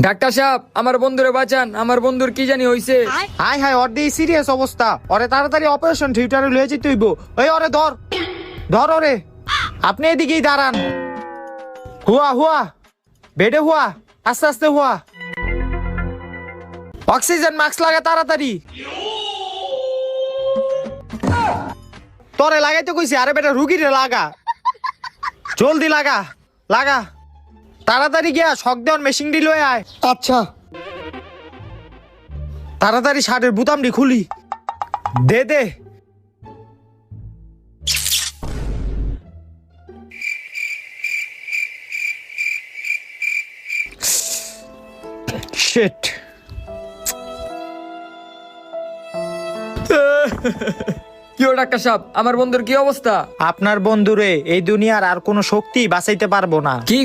Doctor সাহেব, আমার বন্ধুরে বাঁচান, আমার বন্ধুর কি জানি হইছে। হাই হাই, ওর দিয়ে সিরিয়াস অবস্থা, ওরে তাড়াতাড়ি অপারেশন থিয়েটারে লয়ে যেতে হইব। ওই ওরে ধর ধর ওরে, আপনি এদিকেই দাঁড়ান। হুয়া হুয়া, বেডে হুয়া, আস্তে আস্তে হুয়া। অক্সিজেন মাস্ক লাগা তাড়াতাড়ি। তোরে লাগাইতে কইছি, আরে বেটা রুগীরে লাগা, জলদি লাগা লাগা, তাড়াতাড়ি গিয়া শক দেওয়ার মেশিন দি লয়ে আয়। আচ্ছা। তাড়াতাড়ি শার্টের বুতামটি খুলি, দে দে। শিট। কি ও ডাক্তার সাহেব, আমার বন্ধুর কি অবস্থা? আপনার বন্ধুরে এই দুনিয়ার আর কোনো শক্তি বাঁচাইতে পারবো না। কি